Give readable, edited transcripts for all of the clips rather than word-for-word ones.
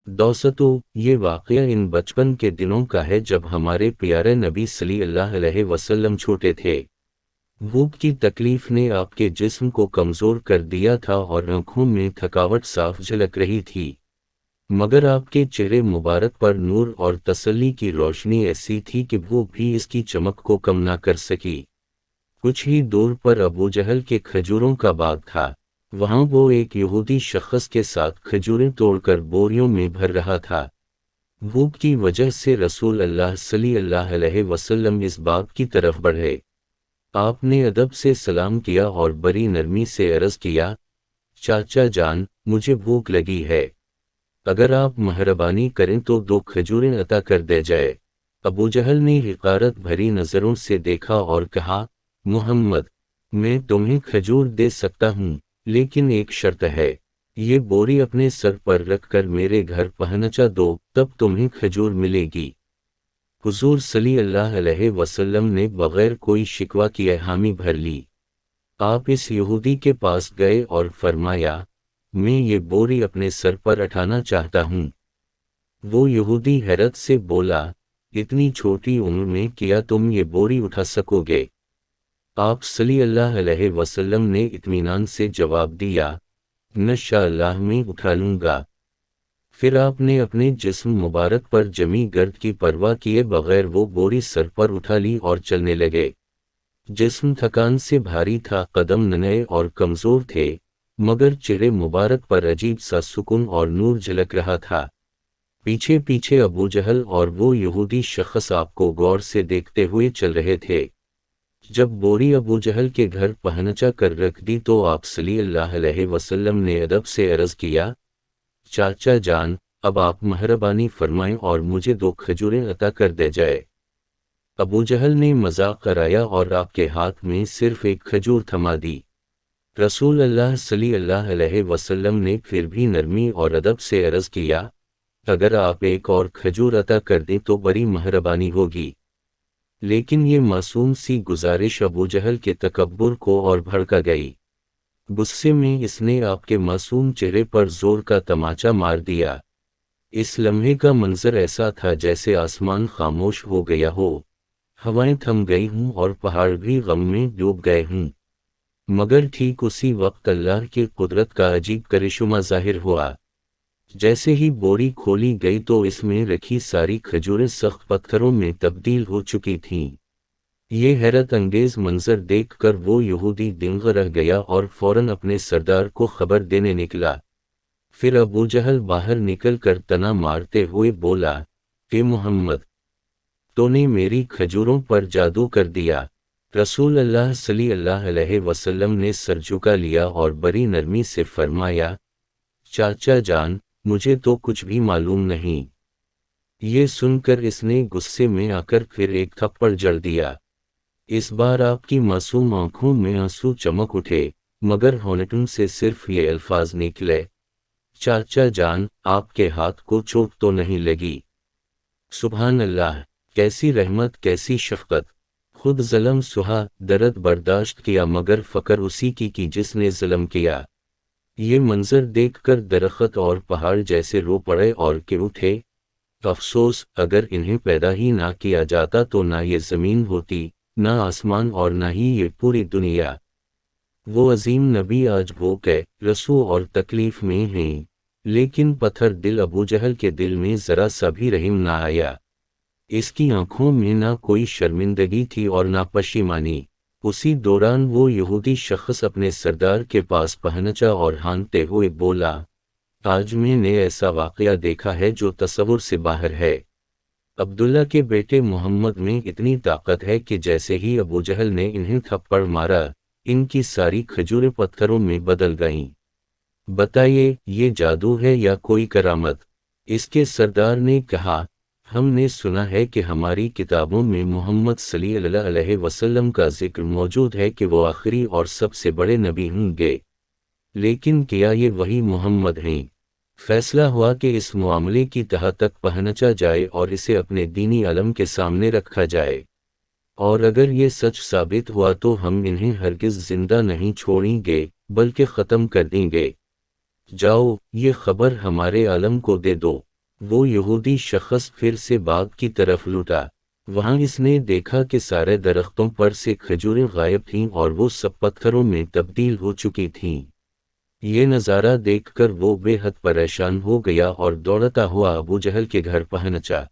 دوستو، یہ واقعہ ان بچپن کے دنوں کا ہے جب ہمارے پیارے نبی صلی اللہ علیہ وسلم چھوٹے تھے۔ بھوک کی تکلیف نے آپ کے جسم کو کمزور کر دیا تھا اور آنکھوں میں تھکاوٹ صاف جھلک رہی تھی، مگر آپ کے چہرے مبارک پر نور اور تسلی کی روشنی ایسی تھی کہ وہ بھی اس کی چمک کو کم نہ کر سکی۔ کچھ ہی دور پر ابو جہل کے کھجوروں کا باغ تھا۔ وہاں وہ ایک یہودی شخص کے ساتھ کھجوریں توڑ کر بوریوں میں بھر رہا تھا۔ بھوک کی وجہ سے رسول اللہ صلی اللہ علیہ وسلم اس باغ کی طرف بڑھے۔ آپ نے ادب سے سلام کیا اور بڑی نرمی سے عرض کیا، چاچا جان، مجھے بھوک لگی ہے، اگر آپ مہربانی کریں تو 2 کھجوریں عطا کر دے جائے۔ ابو جہل نے حقارت بھری نظروں سے دیکھا اور کہا، محمد، میں تمہیں کھجور دے سکتا ہوں، لیکن ایک شرط ہے، یہ بوری اپنے سر پر رکھ کر میرے گھر پہنچا دو، تب تمہیں کھجور ملے گی۔ حضور صلی اللہ علیہ وسلم نے بغیر کوئی شکوہ کیے حامی بھر لی۔ آپ اس یہودی کے پاس گئے اور فرمایا، میں یہ بوری اپنے سر پر اٹھانا چاہتا ہوں۔ وہ یہودی حیرت سے بولا، اتنی چھوٹی عمر میں کیا تم یہ بوری اٹھا سکو گے؟ آپ صلی اللہ علیہ وسلم نے اطمینان سے جواب دیا، انشاءاللہ میں اٹھا لوں گا۔ پھر آپ نے اپنے جسم مبارک پر جمی گرد کی پرواہ کیے بغیر وہ بوری سر پر اٹھا لی اور چلنے لگے۔ جسم تھکان سے بھاری تھا، قدم ننھے اور کمزور تھے، مگر چہرے مبارک پر عجیب سا سکون اور نور جھلک رہا تھا۔ پیچھے پیچھے ابو جہل اور وہ یہودی شخص آپ کو غور سے دیکھتے ہوئے چل رہے تھے۔ جب بوری ابو جہل کے گھر پہنچا کر رکھ دی تو آپ صلی اللہ علیہ وسلم نے ادب سے عرض کیا، چاچا جان، اب آپ مہربانی فرمائیں اور مجھے 2 کھجوریں عطا کر دے جائے۔ ابو جہل نے مذاق کرایا اور آپ کے ہاتھ میں صرف 1 کھجور تھما دی۔ رسول اللہ صلی اللہ علیہ وسلم نے پھر بھی نرمی اور ادب سے عرض کیا، اگر آپ 1 اور کھجور عطا کر دیں تو بڑی مہربانی ہوگی۔ لیکن یہ معصوم سی گزارش ابو جہل کے تکبر کو اور بھڑکا گئی۔ غصے میں اس نے آپ کے معصوم چہرے پر زور کا تماچا مار دیا۔ اس لمحے کا منظر ایسا تھا جیسے آسمان خاموش ہو گیا ہو، ہوائیں تھم گئی ہوں اور پہاڑ بھی غم میں ڈوب گئے ہوں۔ مگر ٹھیک اسی وقت اللہ کی قدرت کا عجیب کرشمہ ظاہر ہوا۔ جیسے ہی بوری کھولی گئی تو اس میں رکھی ساری کھجوریں سخت پتھروں میں تبدیل ہو چکی تھیں۔ یہ حیرت انگیز منظر دیکھ کر وہ یہودی دنگ رہ گیا اور فوراً اپنے سردار کو خبر دینے نکلا۔ پھر ابو جہل باہر نکل کر طعنہ مارتے ہوئے بولا، کہ محمد، تو نے میری کھجوروں پر جادو کر دیا۔ رسول اللہ صلی اللہ علیہ وسلم نے سر جھکا لیا اور بڑی نرمی سے فرمایا، چاچا جان، مجھے تو کچھ بھی معلوم نہیں۔ یہ سن کر اس نے غصے میں آ کر پھر 1 تھپڑ جڑ دیا۔ اس بار آپ کی معصوم آنکھوں میں آنسو چمک اٹھے، مگر ہونٹوں سے صرف یہ الفاظ نکلے، چاچا جان، آپ کے ہاتھ کو چوٹ تو نہیں لگی؟ سبحان اللہ، کیسی رحمت، کیسی شفقت! خود ظلم سہا، درد برداشت کیا، مگر فقر اسی کی جس نے ظلم کیا۔ یہ منظر دیکھ کر درخت اور پہاڑ جیسے رو پڑے اور کہ اٹھے، افسوس، اگر انہیں پیدا ہی نہ کیا جاتا تو نہ یہ زمین ہوتی، نہ آسمان اور نہ ہی یہ پوری دنیا۔ وہ عظیم نبی آج بھوکے، رسوا اور تکلیف میں ہیں، لیکن پتھر دل ابو جہل کے دل میں ذرا سا بھی رحم نہ آیا۔ اس کی آنکھوں میں نہ کوئی شرمندگی تھی اور نہ پشیمانی۔ اسی دوران وہ یہودی شخص اپنے سردار کے پاس پہنچا اور ہانتے ہوئے بولا، آج میں نے ایسا واقعہ دیکھا ہے جو تصور سے باہر ہے۔ عبداللہ کے بیٹے محمد میں اتنی طاقت ہے کہ جیسے ہی ابو جہل نے انہیں تھپڑ مارا، ان کی ساری کھجوریں پتھروں میں بدل گئیں۔ بتائیے، یہ جادو ہے یا کوئی کرامت؟ اس کے سردار نے کہا، ہم نے سنا ہے کہ ہماری کتابوں میں محمد صلی اللہ علیہ وسلم کا ذکر موجود ہے کہ وہ آخری اور سب سے بڑے نبی ہوں گے، لیکن کیا یہ وہی محمد ہیں؟ فیصلہ ہوا کہ اس معاملے کی تہہ تک پہنچا جائے اور اسے اپنے دینی علم کے سامنے رکھا جائے، اور اگر یہ سچ ثابت ہوا تو ہم انہیں ہرگز زندہ نہیں چھوڑیں گے بلکہ ختم کر دیں گے۔ جاؤ، یہ خبر ہمارے عالم کو دے دو۔ وہ یہودی شخص پھر سے باغ کی طرف لوٹا۔ وہاں اس نے دیکھا کہ سارے درختوں پر سے کھجوریں غائب تھیں اور وہ سب پتھروں میں تبدیل ہو چکی تھیں۔ یہ نظارہ دیکھ کر وہ بے حد پریشان ہو گیا اور دوڑتا ہوا ابو جہل کے گھر پہنچا۔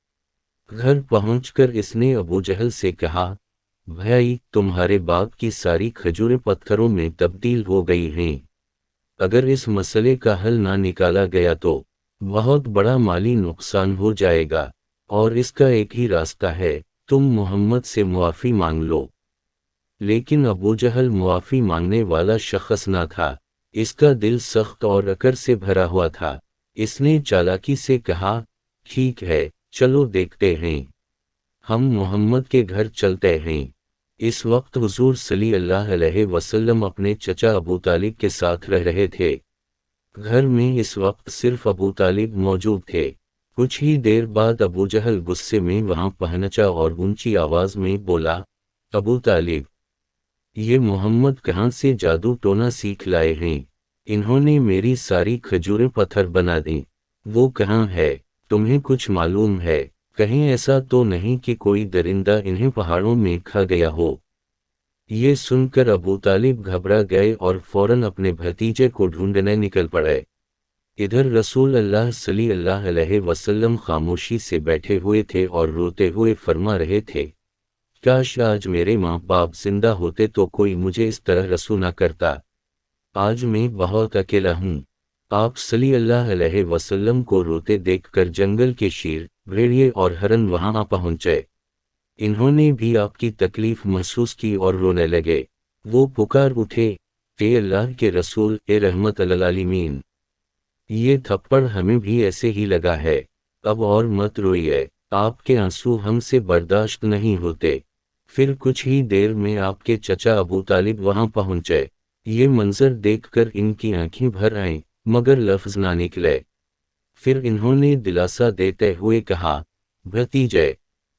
گھر پہنچ کر اس نے ابو جہل سے کہا، بھائی، تمہارے باغ کی ساری کھجوریں پتھروں میں تبدیل ہو گئی ہیں۔ اگر اس مسئلے کا حل نہ نکالا گیا تو بہت بڑا مالی نقصان ہو جائے گا، اور اس کا ایک ہی راستہ ہے، تم محمد سے معافی مانگ لو۔ لیکن ابو جہل معافی مانگنے والا شخص نہ تھا، اس کا دل سخت اور اکڑ سے بھرا ہوا تھا۔ اس نے چالاکی سے کہا، ٹھیک ہے، چلو دیکھتے ہیں، ہم محمد کے گھر چلتے ہیں۔ اس وقت حضور صلی اللہ علیہ وسلم اپنے چچا ابو طالب کے ساتھ رہ رہے تھے۔ گھر میں اس وقت صرف ابو طالب موجود تھے۔ کچھ ہی دیر بعد ابو جہل غصے میں وہاں پہنچا اور اونچی آواز میں بولا، ابو طالب، یہ محمد کہاں سے جادو ٹونا سیکھ لائے ہیں؟ انہوں نے میری ساری کھجوریں پتھر بنا دیں۔ وہ کہاں ہے؟ تمہیں کچھ معلوم ہے؟ کہیں ایسا تو نہیں کہ کوئی درندہ انہیں پہاڑوں میں کھا گیا ہو؟ یہ سن کر ابو طالب گھبرا گئے اور فوراً اپنے بھتیجے کو ڈھونڈنے نکل پڑے۔ ادھر رسول اللہ صلی اللہ علیہ وسلم خاموشی سے بیٹھے ہوئے تھے اور روتے ہوئے فرما رہے تھے، کاش آج میرے ماں باپ زندہ ہوتے تو کوئی مجھے اس طرح رسوا نہ کرتا۔ آج میں بہت اکیلا ہوں۔ آپ صلی اللہ علیہ وسلم کو روتے دیکھ کر جنگل کے شیر، بھیڑیے اور ہرن وہاں آ پہنچے۔ انہوں نے بھی آپ کی تکلیف محسوس کی اور رونے لگے۔ وہ پکار اٹھے، اے اللہ کے رسول، اے رحمت للعالمین، یہ تھپڑ ہمیں بھی ایسے ہی لگا ہے، اب اور مت روئیے، آپ کے آنسو ہم سے برداشت نہیں ہوتے۔ پھر کچھ ہی دیر میں آپ کے چچا ابو طالب وہاں پہنچے۔ یہ منظر دیکھ کر ان کی آنکھیں بھر آئیں، مگر لفظ نہ نکلے۔ پھر انہوں نے دلاسا دیتے ہوئے کہا، بھتیجے،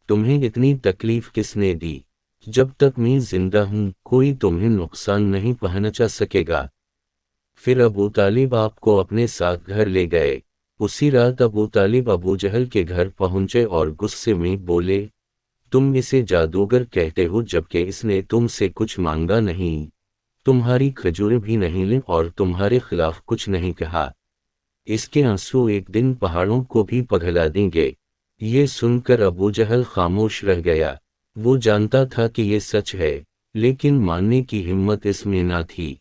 تمہیں اتنی تکلیف کس نے دی؟ جب تک میں زندہ ہوں کوئی تمہیں نقصان نہیں پہنچا سکے گا۔ پھر ابو طالب آپ کو اپنے ساتھ گھر لے گئے۔ اسی رات ابو طالب ابو جہل کے گھر پہنچے اور غصے میں بولے، تم اسے جادوگر کہتے ہو جبکہ اس نے تم سے کچھ مانگا نہیں، تمہاری کھجوریں بھی نہیں لیں اور تمہارے خلاف کچھ نہیں کہا۔ اس کے آنسو ایک دن پہاڑوں کو بھی پگھلا دیں گے۔ یہ سن کر ابو جہل خاموش رہ گیا۔ وہ جانتا تھا کہ یہ سچ ہے، لیکن ماننے کی ہمت اس میں نہ تھی۔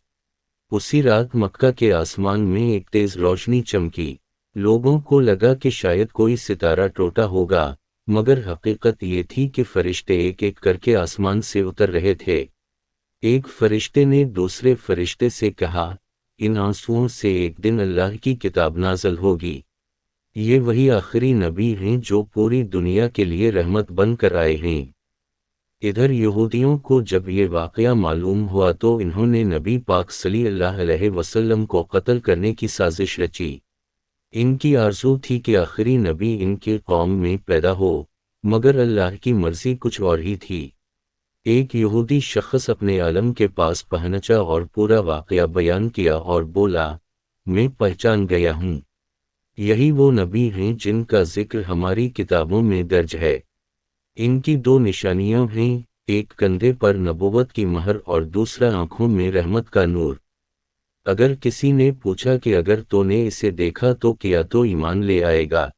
اسی رات مکہ کے آسمان میں ایک تیز روشنی چمکی۔ لوگوں کو لگا کہ شاید کوئی ستارہ ٹوٹا ہوگا، مگر حقیقت یہ تھی کہ فرشتے ایک ایک کر کے آسمان سے اتر رہے تھے۔ ایک فرشتے نے دوسرے فرشتے سے کہا، ان آنسوؤں سے ایک دن اللہ کی کتاب نازل ہوگی۔ یہ وہی آخری نبی ہیں جو پوری دنیا کے لیے رحمت بن کر آئے ہیں۔ ادھر یہودیوں کو جب یہ واقعہ معلوم ہوا تو انہوں نے نبی پاک صلی اللہ علیہ وسلم کو قتل کرنے کی سازش رچی۔ ان کی آرزو تھی کہ آخری نبی ان کی قوم میں پیدا ہو، مگر اللہ کی مرضی کچھ اور ہی تھی۔ ایک یہودی شخص اپنے عالم کے پاس پہنچا اور پورا واقعہ بیان کیا اور بولا، میں پہچان گیا ہوں، یہی وہ نبی ہیں جن کا ذکر ہماری کتابوں میں درج ہے۔ ان کی دو نشانیاں ہیں، ایک کندھے پر نبوت کی مہر اور دوسرا آنکھوں میں رحمت کا نور۔ اگر کسی نے پوچھا کہ اگر تو نے اسے دیکھا تو کیا تو ایمان لے آئے گا؟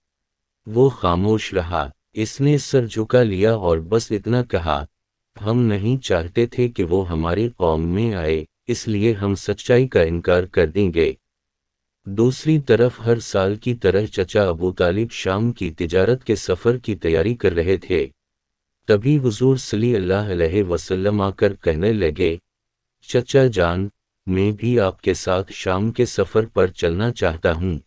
وہ خاموش رہا۔ اس نے سر جھکا لیا اور بس اتنا کہا، ہم نہیں چاہتے تھے کہ وہ ہماری قوم میں آئے، اس لیے ہم سچائی کا انکار کر دیں گے۔ دوسری طرف ہر سال کی طرح چچا ابو طالب شام کی تجارت کے سفر کی تیاری کر رہے تھے۔ تبھی حضور صلی اللہ علیہ وسلم آ کر کہنے لگے، چچا جان، میں بھی آپ کے ساتھ شام کے سفر پر چلنا چاہتا ہوں۔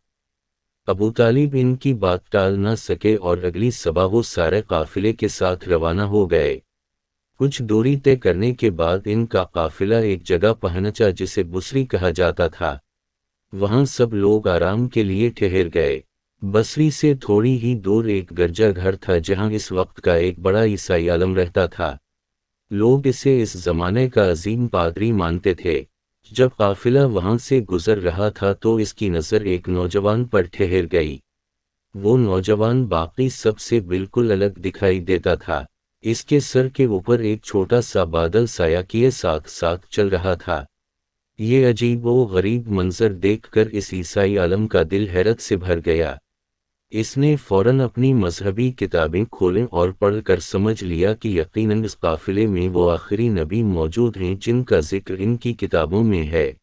ابو طالب ان کی بات ٹال نہ سکے اور اگلی صبح وہ سارے قافلے کے ساتھ روانہ ہو گئے۔ کچھ دوری طے کرنے کے بعد ان کا قافلہ ایک جگہ پہنچا جسے بصری کہا جاتا تھا۔ وہاں سب لوگ آرام کے لیے ٹھہر گئے۔ بصری سے تھوڑی ہی دور ایک گرجا گھر تھا جہاں اس وقت کا ایک بڑا عیسائی عالم رہتا تھا۔ لوگ اسے اس زمانے کا عظیم پادری مانتے تھے۔ جب قافلہ وہاں سے گزر رہا تھا تو اس کی نظر ایک نوجوان پر ٹھہر گئی۔ وہ نوجوان باقی سب سے بالکل الگ دکھائی دیتا تھا۔ اس کے سر کے اوپر ایک چھوٹا سا بادل سایہ کیے ساتھ ساتھ چل رہا تھا۔ یہ عجیب و غریب منظر دیکھ کر اس عیسائی عالم کا دل حیرت سے بھر گیا۔ اس نے فوراً اپنی مذہبی کتابیں کھولیں اور پڑھ کر سمجھ لیا کہ یقیناً اس قافلے میں وہ آخری نبی موجود ہیں جن کا ذکر ان کی کتابوں میں ہے۔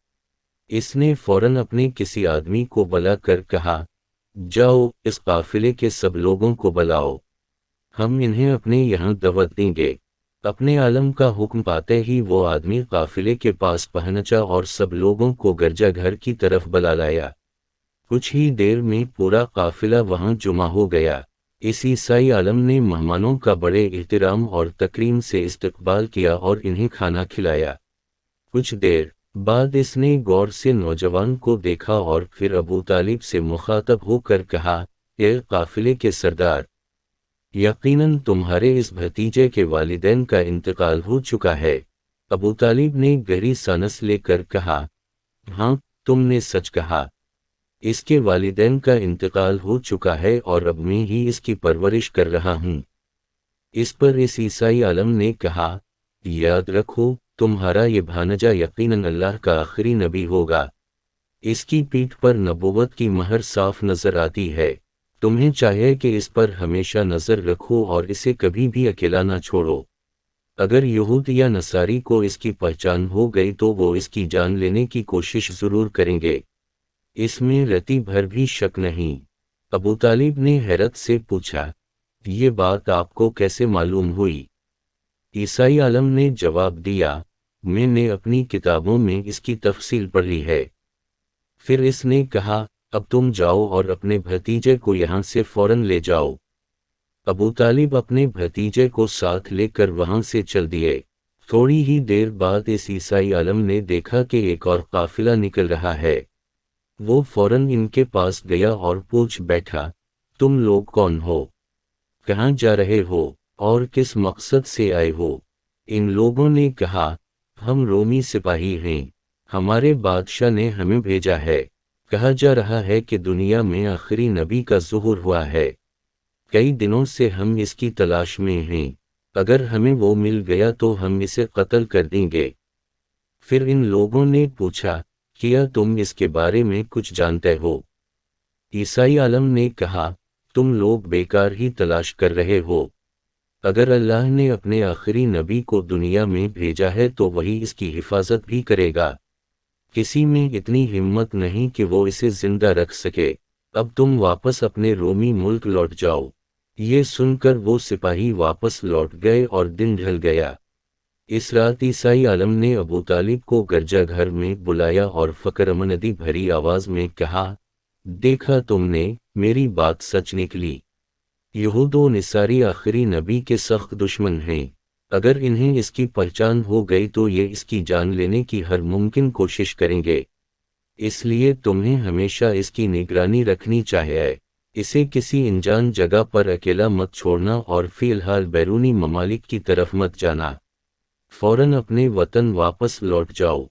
اس نے فوراً اپنے کسی آدمی کو بلا کر کہا، جاؤ اس قافلے کے سب لوگوں کو بلاؤ، ہم انہیں اپنے یہاں دعوت دیں گے۔ اپنے عالم کا حکم پاتے ہی وہ آدمی قافلے کے پاس پہنچا اور سب لوگوں کو گرجا گھر کی طرف بلا لایا۔ کچھ ہی دیر میں پورا قافلہ وہاں جمع ہو گیا۔ اس عیسائی عالم نے مہمانوں کا بڑے احترام اور تکریم سے استقبال کیا اور انہیں کھانا کھلایا۔ کچھ دیر بعد اس نے غور سے نوجوان کو دیکھا اور پھر ابو طالب سے مخاطب ہو کر کہا، اے قافلے کے سردار، یقیناً تمہارے اس بھتیجے کے والدین کا انتقال ہو چکا ہے۔ ابو طالب نے گہری سانس لے کر کہا، ہاں تم نے سچ کہا، اس کے والدین کا انتقال ہو چکا ہے اور اب میں ہی اس کی پرورش کر رہا ہوں۔ اس پر اس عیسائی عالم نے کہا، یاد رکھو تمہارا یہ بھانجا یقیناً اللہ کا آخری نبی ہوگا۔ اس کی پیٹھ پر نبوت کی مہر صاف نظر آتی ہے۔ تمہیں چاہیے کہ اس پر ہمیشہ نظر رکھو اور اسے کبھی بھی اکیلا نہ چھوڑو۔ اگر یہود یا نصاری کو اس کی پہچان ہو گئی تو وہ اس کی جان لینے کی کوشش ضرور کریں گے، اس میں رتی بھر بھی شک نہیں۔ ابو طالب نے حیرت سے پوچھا، یہ بات آپ کو کیسے معلوم ہوئی؟ عیسائی عالم نے جواب دیا، میں نے اپنی کتابوں میں اس کی تفصیل پڑھی ہے۔ پھر اس نے کہا، اب تم جاؤ اور اپنے بھتیجے کو یہاں سے فوراً لے جاؤ۔ ابو طالب اپنے بھتیجے کو ساتھ لے کر وہاں سے چل دیے۔ تھوڑی ہی دیر بعد اس عیسائی عالم نے دیکھا کہ ایک اور قافلہ نکل رہا ہے۔ وہ فوراً ان کے پاس گیا اور پوچھ بیٹھا، تم لوگ کون ہو؟ کہاں جا رہے ہو اور کس مقصد سے آئے ہو؟ ان لوگوں نے کہا، ہم رومی سپاہی ہیں، ہمارے بادشاہ نے ہمیں بھیجا ہے۔ کہا جا رہا ہے کہ دنیا میں آخری نبی کا ظہور ہوا ہے۔ کئی دنوں سے ہم اس کی تلاش میں ہیں، اگر ہمیں وہ مل گیا تو ہم اسے قتل کر دیں گے۔ پھر ان لوگوں نے پوچھا، کیا تم اس کے بارے میں کچھ جانتے ہو؟ عیسائی عالم نے کہا، تم لوگ بیکار ہی تلاش کر رہے ہو۔ اگر اللہ نے اپنے آخری نبی کو دنیا میں بھیجا ہے تو وہی اس کی حفاظت بھی کرے گا۔ کسی میں اتنی ہمت نہیں کہ وہ اسے زندہ رکھ سکے۔ اب تم واپس اپنے رومی ملک لوٹ جاؤ۔ یہ سن کر وہ سپاہی واپس لوٹ گئے اور دن ڈھل گیا۔ اس رات عیسائی عالم نے ابو طالب کو گرجا گھر میں بلایا اور فکرمندی بھری آواز میں کہا، دیکھا تم نے، میری بات سچ نکلی۔ یہود و نصاری آخری نبی کے سخت دشمن ہیں۔ اگر انہیں اس کی پہچان ہو گئی تو یہ اس کی جان لینے کی ہر ممکن کوشش کریں گے۔ اس لیے تمہیں ہمیشہ اس کی نگرانی رکھنی چاہیے۔ اسے کسی انجان جگہ پر اکیلا مت چھوڑنا اور فی الحال بیرونی ممالک کی طرف مت جانا۔ فوراً اپنے وطن واپس لوٹ جاؤ۔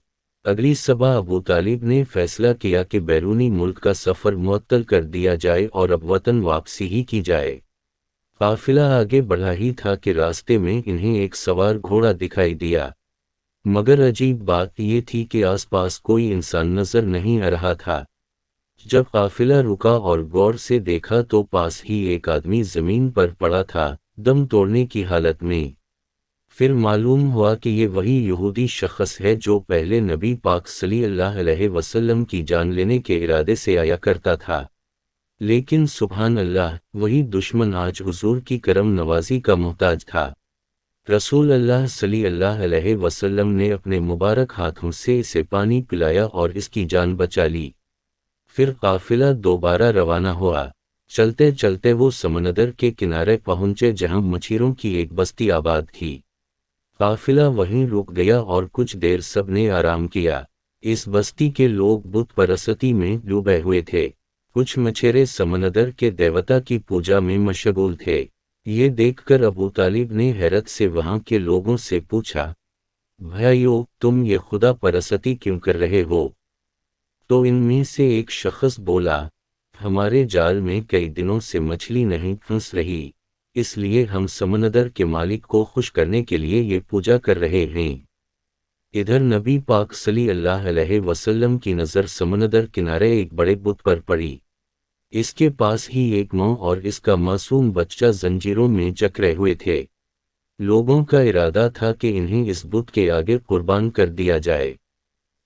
اگلی صبح ابو طالب نے فیصلہ کیا کہ بیرونی ملک کا سفر معطل کر دیا جائے اور اب وطن واپسی ہی کی جائے۔ قافلہ آگے بڑھا ہی تھا کہ راستے میں انہیں ایک سوار گھوڑا دکھائی دیا، مگر عجیب بات یہ تھی کہ آس پاس کوئی انسان نظر نہیں آ رہا تھا۔ جب قافلہ رکا اور غور سے دیکھا تو پاس ہی ایک آدمی زمین پر پڑا تھا، دم توڑنے کی حالت میں۔ پھر معلوم ہوا کہ یہ وہی یہودی شخص ہے جو پہلے نبی پاک صلی اللہ علیہ وسلم کی جان لینے کے ارادے سے آیا کرتا تھا۔ لیکن سبحان اللہ، وہی دشمن آج حضور کی کرم نوازی کا محتاج تھا۔ رسول اللہ صلی اللہ علیہ وسلم نے اپنے مبارک ہاتھوں سے اسے پانی پلایا اور اس کی جان بچا لی۔ پھر قافلہ دوبارہ روانہ ہوا۔ چلتے چلتے وہ سمندر کے کنارے پہنچے جہاں مچھیروں کی ایک بستی آباد تھی۔ قافلہ وہیں رک گیا اور کچھ دیر سب نے آرام کیا۔ اس بستی کے لوگ بت پرستی میں ڈوبے ہوئے تھے۔ کچھ مچھیرے سمندر کے دیوتا کی پوجا میں مشغول تھے۔ یہ دیکھ کر ابو طالب نے حیرت سے وہاں کے لوگوں سے پوچھا، بھائیو تم یہ خدا پرستی کیوں کر رہے ہو؟ تو ان میں سے ایک شخص بولا، ہمارے جال میں کئی دنوں سے مچھلی نہیں پھنس رہی، اس لیے ہم سمندر کے مالک کو خوش کرنے کے لیے یہ پوجا کر رہے ہیں۔ ادھر نبی پاک صلی اللہ علیہ وسلم کی نظر سمندر کنارے ایک بڑے بت پر پڑی۔ اس کے پاس ہی ایک ماں اور اس کا معصوم بچہ زنجیروں میں جکڑے ہوئے تھے۔ لوگوں کا ارادہ تھا کہ انہیں اس بت کے آگے قربان کر دیا جائے۔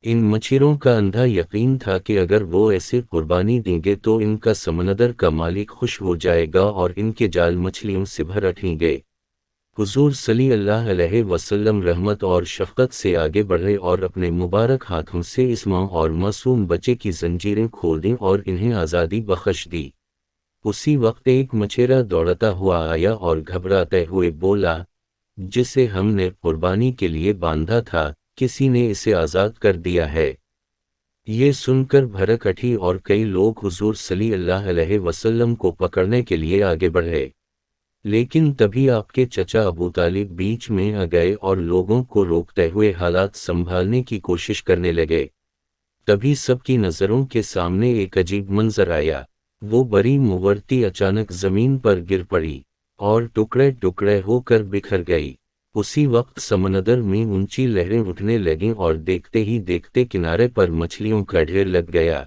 ان مچھروں کا اندھا یقین تھا کہ اگر وہ ایسے قربانی دیں گے تو ان کا سمندر کا مالک خوش ہو جائے گا اور ان کے جال مچھلیوں سے بھر اٹھیں گے۔ حضور صلی اللہ علیہ وسلم رحمت اور شفقت سے آگے بڑھے اور اپنے مبارک ہاتھوں سے اس ماں اور معصوم بچے کی زنجیریں کھول دیں اور انہیں آزادی بخش دی۔ اسی وقت ایک مچھیرا دوڑتا ہوا آیا اور گھبراتے ہوئے بولا، جسے ہم نے قربانی کے لیے باندھا تھا، کسی نے اسے آزاد کر دیا ہے۔ یہ سن کر بھڑک اٹھی اور کئی لوگ حضور صلی اللہ علیہ وسلم کو پکڑنے کے لیے آگے بڑھے، لیکن تبھی آپ کے چچا ابو طالب بیچ میں آ گئے اور لوگوں کو روکتے ہوئے حالات سنبھالنے کی کوشش کرنے لگے۔ تبھی سب کی نظروں کے سامنے ایک عجیب منظر آیا۔ وہ بڑی مورتی اچانک زمین پر گر پڑی اور ٹکڑے ٹکڑے ہو کر بکھر گئی۔ اسی وقت سمندر میں اونچی لہریں اٹھنے لگیں اور دیکھتے ہی دیکھتے کنارے پر مچھلیوں کا ڈھیر لگ گیا۔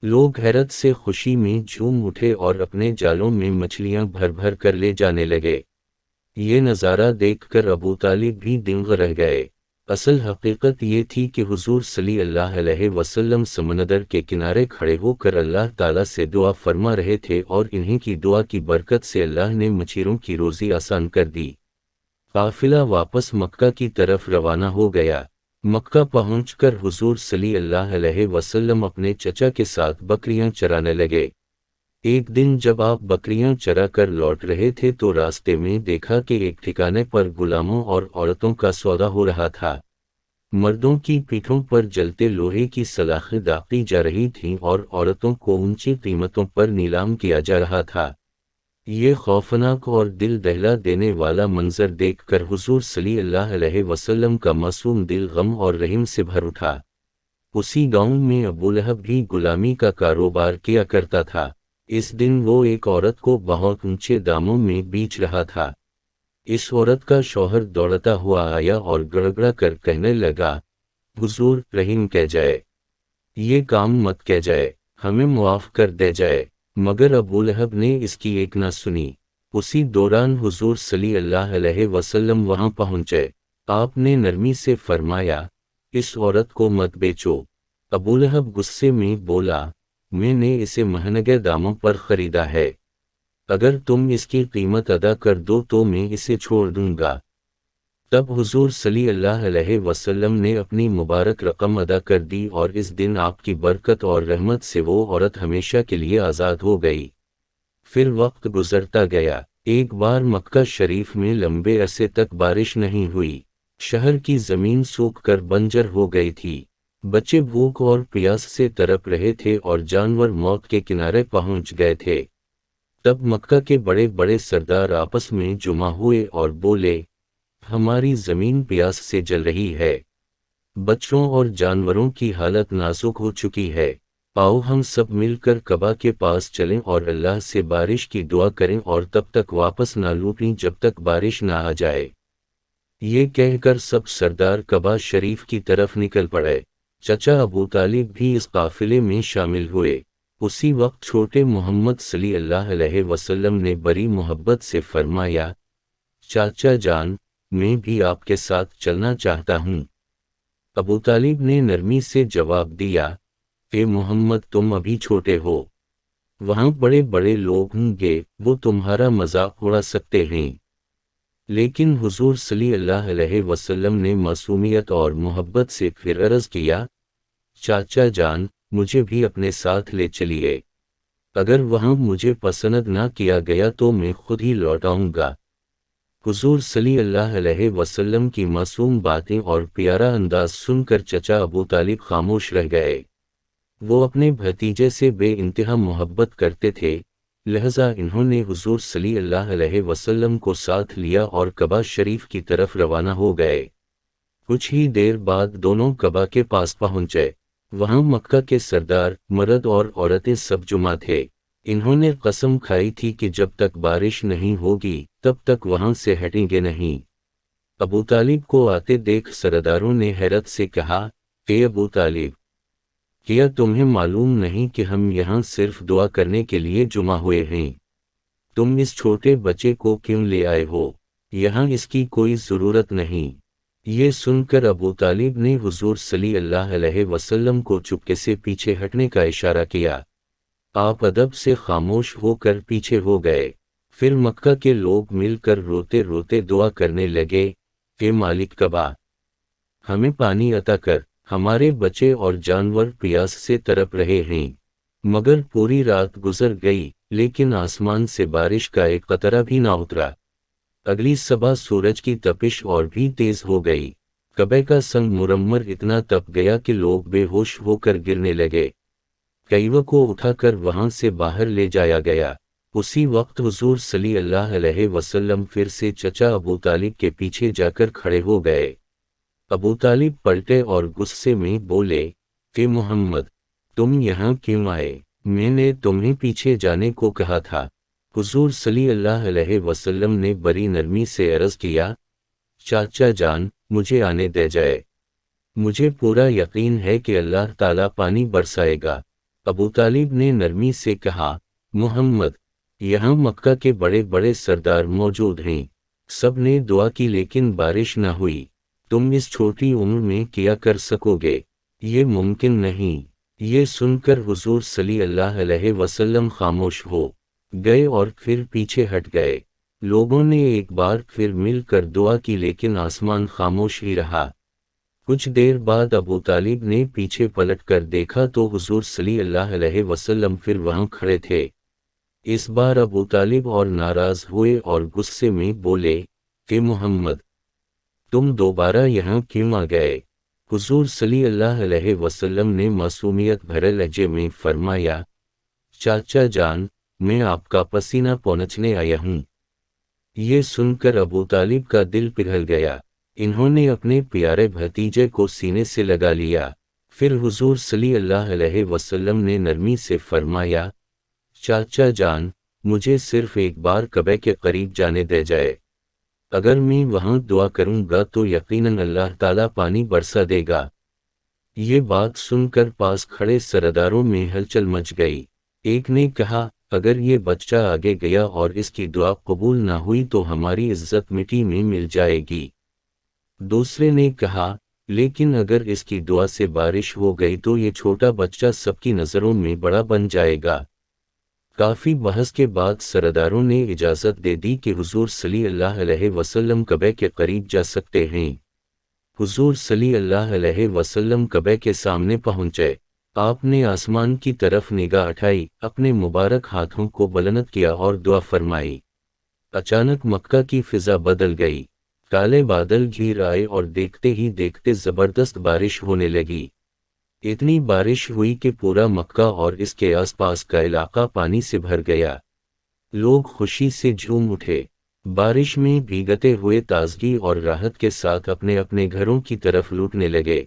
لوگ حیرت سے خوشی میں جھوم اٹھے اور اپنے جالوں میں مچھلیاں بھر بھر کر لے جانے لگے۔ یہ نظارہ دیکھ کر ابو طالب بھی دنگ رہ گئے۔ اصل حقیقت یہ تھی کہ حضور صلی اللہ علیہ وسلم سمندر کے کنارے کھڑے ہو کر اللہ تعالیٰ سے دعا فرما رہے تھے اور انہیں کی دعا کی برکت سے اللہ نے مچھروں کی روزی آسان کر دی۔ قافلہ واپس مکہ کی طرف روانہ ہو گیا۔ مکہ پہنچ کر حضور صلی اللہ علیہ وسلم اپنے چچا کے ساتھ بکریاں چرانے لگے۔ ایک دن جب آپ بکریاں چرا کر لوٹ رہے تھے تو راستے میں دیکھا کہ ایک ٹھکانے پر غلاموں اور عورتوں کا سودا ہو رہا تھا۔ مردوں کی پیٹھوں پر جلتے لوہے کی سلاخیں داغی جا رہی تھیں اور عورتوں کو اونچی قیمتوں پر نیلام کیا جا رہا تھا۔ یہ خوفناک اور دل دہلا دینے والا منظر دیکھ کر حضور صلی اللہ علیہ وسلم کا معصوم دل غم اور رحم سے بھر اٹھا۔ اسی گاؤں میں ابو لہب بھی غلامی کا کاروبار کیا کرتا تھا۔ اس دن وہ ایک عورت کو بہت اونچے داموں میں بیچ رہا تھا۔ اس عورت کا شوہر دوڑتا ہوا آیا اور گڑگڑا کر کہنے لگا، حضور رحم کہہ جائے، یہ کام مت کہہ جائے، ہمیں معاف کر دے جائے۔ مگر ابو لہب نے اس کی ایک نہ سنی۔ اسی دوران حضور صلی اللہ علیہ وسلم وہاں پہنچے۔ آپ نے نرمی سے فرمایا، اس عورت کو مت بیچو۔ ابو لہب غصے میں بولا، میں نے اسے مہنگے داموں پر خریدا ہے، اگر تم اس کی قیمت ادا کر دو تو میں اسے چھوڑ دوں گا۔ تب حضور صلی اللہ علیہ وسلم نے اپنی مبارک رقم ادا کر دی اور اس دن آپ کی برکت اور رحمت سے وہ عورت ہمیشہ کے لیے آزاد ہو گئی۔ پھر وقت گزرتا گیا۔ ایک بار مکہ شریف میں لمبے عرصے تک بارش نہیں ہوئی۔ شہر کی زمین سوکھ کر بنجر ہو گئی تھی۔ بچے بھوک اور پیاس سے تڑپ رہے تھے اور جانور موت کے کنارے پہنچ گئے تھے۔ تب مکہ کے بڑے بڑے سردار آپس میں جمع ہوئے اور بولے، ہماری زمین پیاس سے جل رہی ہے، بچوں اور جانوروں کی حالت نازک ہو چکی ہے، آؤ ہم سب مل کر کعبہ کے پاس چلیں اور اللہ سے بارش کی دعا کریں اور تب تک واپس نہ لوٹیں جب تک بارش نہ آ جائے۔ یہ کہہ کر سب سردار کعبہ شریف کی طرف نکل پڑے۔ چچا ابو طالب بھی اس قافلے میں شامل ہوئے۔ اسی وقت چھوٹے محمد صلی اللہ علیہ وسلم نے بڑی محبت سے فرمایا، چاچا جان، میں بھی آپ کے ساتھ چلنا چاہتا ہوں۔ ابو طالب نے نرمی سے جواب دیا، اے محمد تم ابھی چھوٹے ہو، وہاں بڑے بڑے لوگ ہوں گے، وہ تمہارا مذاق اڑا سکتے ہیں۔ لیکن حضور صلی اللہ علیہ وسلم نے معصومیت اور محبت سے پھر عرض کیا، چاچا جان، مجھے بھی اپنے ساتھ لے چلیے، اگر وہاں مجھے پسند نہ کیا گیا تو میں خود ہی لوٹ آؤں گا۔ حضور صلی اللہ علیہ وسلم کی معصوم باتیں اور پیارا انداز سن کر چچا ابو طالب خاموش رہ گئے۔ وہ اپنے بھتیجے سے بے انتہا محبت کرتے تھے، لہذا انہوں نے حضور صلی اللہ علیہ وسلم کو ساتھ لیا اور کعبہ شریف کی طرف روانہ ہو گئے۔ کچھ ہی دیر بعد دونوں کعبہ کے پاس پہنچے۔ وہاں مکہ کے سردار، مرد اور عورتیں سب جمع تھے۔ انہوں نے قسم کھائی تھی کہ جب تک بارش نہیں ہوگی تب تک وہاں سے ہٹیں گے نہیں۔ ابو طالب کو آتے دیکھ سرداروں نے حیرت سے کہا، اے ابو طالب، کیا تمہیں معلوم نہیں کہ ہم یہاں صرف دعا کرنے کے لیے جمع ہوئے ہیں؟ تم اس چھوٹے بچے کو کیوں لے آئے ہو؟ یہاں اس کی کوئی ضرورت نہیں۔ یہ سن کر ابو طالب نے حضور صلی اللہ علیہ وسلم کو چپکے سے پیچھے ہٹنے کا اشارہ کیا۔ آپ ادب سے خاموش ہو کر پیچھے ہو گئے۔ پھر مکہ کے لوگ مل کر روتے روتے دعا کرنے لگے، اے مالک کعبہ، ہمیں پانی عطا کر، ہمارے بچے اور جانور پیاس سے تڑپ رہے ہیں۔ مگر پوری رات گزر گئی لیکن آسمان سے بارش کا ایک قطرہ بھی نہ اترا۔ اگلی صبح سورج کی تپش اور بھی تیز ہو گئی۔ کعبہ کا سنگ مرمر اتنا تپ گیا کہ لوگ بے ہوش ہو کر گرنے لگے۔ کعبہ کو اٹھا کر وہاں سے باہر لے جایا گیا۔ اسی وقت حضور صلی اللہ علیہ وسلم پھر سے چچا ابو طالب کے پیچھے جا کر کھڑے ہو گئے۔ ابو طالب پلٹے اور غصے میں بولے، کہ محمد، تم یہاں کیوں آئے؟ میں نے تمہیں پیچھے جانے کو کہا تھا۔ حضور صلی اللہ علیہ وسلم نے بڑی نرمی سے عرض کیا، چاچا جان، مجھے آنے دے جائے، مجھے پورا یقین ہے کہ اللہ تعالیٰ پانی برسائے گا۔ ابو طالب نے نرمی سے کہا، محمد، یہاں مکہ کے بڑے بڑے سردار موجود ہیں، سب نے دعا کی لیکن بارش نہ ہوئی، تم اس چھوٹی عمر میں کیا کر سکو گے؟ یہ ممکن نہیں۔ یہ سن کر حضور صلی اللہ علیہ وسلم خاموش ہو گئے اور پھر پیچھے ہٹ گئے۔ لوگوں نے ایک بار پھر مل کر دعا کی لیکن آسمان خاموش ہی رہا۔ کچھ دیر بعد ابو طالب نے پیچھے پلٹ کر دیکھا تو حضور صلی اللہ علیہ وسلم پھر وہاں کھڑے تھے۔ اس بار ابو طالب اور ناراض ہوئے اور غصے میں بولے، کہ محمد، تم دوبارہ یہاں کیوں آ گئے؟ حضور صلی اللہ علیہ وسلم نے معصومیت بھرے لہجے میں فرمایا، چاچا جان، میں آپ کا پسینہ پونچھنے آیا ہوں۔ یہ سن کر ابو طالب کا دل پگھل گیا۔ انہوں نے اپنے پیارے بھتیجے کو سینے سے لگا لیا۔ پھر حضور صلی اللہ علیہ وسلم نے نرمی سے فرمایا، چاچا جان، مجھے صرف ایک بار کعبہ کے قریب جانے دے جائے، اگر میں وہاں دعا کروں گا تو یقیناً اللہ تعالیٰ پانی برسا دے گا۔ یہ بات سن کر پاس کھڑے سرداروں میں ہلچل مچ گئی۔ ایک نے کہا، اگر یہ بچہ آگے گیا اور اس کی دعا قبول نہ ہوئی تو ہماری عزت مٹی میں مل جائے گی۔ دوسرے نے کہا، لیکن اگر اس کی دعا سے بارش ہو گئی تو یہ چھوٹا بچہ سب کی نظروں میں بڑا بن جائے گا۔ کافی بحث کے بعد سرداروں نے اجازت دے دی کہ حضور صلی اللہ علیہ وسلم کعبہ کے قریب جا سکتے ہیں۔ حضور صلی اللہ علیہ وسلم کعبہ کے سامنے پہنچے۔ آپ نے آسمان کی طرف نگاہ اٹھائی، اپنے مبارک ہاتھوں کو بلند کیا اور دعا فرمائی۔ اچانک مکہ کی فضا بدل گئی، کالے بادل گھیر آئے اور دیکھتے ہی دیکھتے زبردست بارش ہونے لگی۔ اتنی بارش ہوئی کہ پورا مکہ اور اس کے آس پاس کا علاقہ پانی سے بھر گیا۔ لوگ خوشی سے جھوم اٹھے، بارش میں بھیگتے ہوئے تازگی اور راحت کے ساتھ اپنے اپنے گھروں کی طرف لوٹنے لگے۔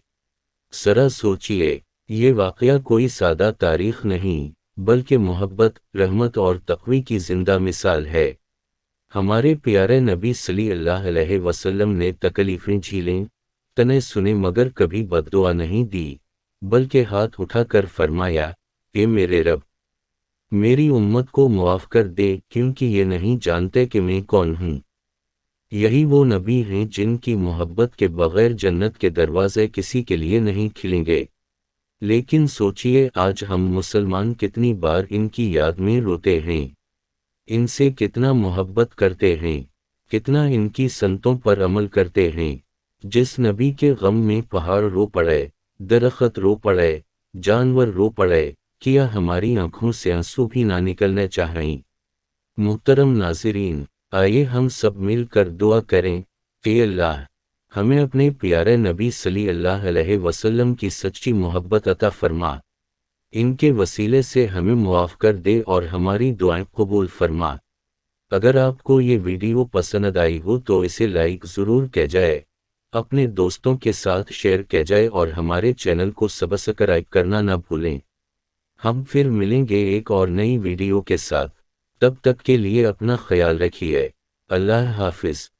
ذرا سوچئے، یہ واقعہ کوئی سادہ تاریخ نہیں بلکہ محبت، رحمت اور تقوی کی زندہ مثال ہے۔ ہمارے پیارے نبی صلی اللہ علیہ وسلم نے تکلیفیں جھیلیں، تنے سنے مگر کبھی بد دعا نہیں دی، بلکہ ہاتھ اٹھا کر فرمایا، اے میرے رب، میری امت کو معاف کر دے کیونکہ یہ نہیں جانتے کہ میں کون ہوں۔ یہی وہ نبی ہیں جن کی محبت کے بغیر جنت کے دروازے کسی کے لیے نہیں کھلیں گے۔ لیکن سوچئے، آج ہم مسلمان کتنی بار ان کی یاد میں روتے ہیں، ان سے کتنا محبت کرتے ہیں، کتنا ان کی سنتوں پر عمل کرتے ہیں۔ جس نبی کے غم میں پہاڑ رو پڑے، درخت رو پڑے، جانور رو پڑے، کیا ہماری آنکھوں سے آنسو بھی نہ نکلنے چاہئیں؟ محترم ناظرین، آئیے ہم سب مل کر دعا کریں، اے اللہ، ہمیں اپنے پیارے نبی صلی اللہ علیہ وسلم کی سچی محبت عطا فرما، ان کے وسیلے سے ہمیں معاف کر دے اور ہماری دعائیں قبول فرما۔ اگر آپ کو یہ ویڈیو پسند آئی ہو تو اسے لائک ضرور کیا جائے۔ اپنے دوستوں کے ساتھ شیئر کیا جائے اور ہمارے چینل کو سبسکرائب کرنا نہ بھولیں۔ ہم پھر ملیں گے ایک اور نئی ویڈیو کے ساتھ، تب تک کے لیے اپنا خیال رکھیے۔ اللہ حافظ۔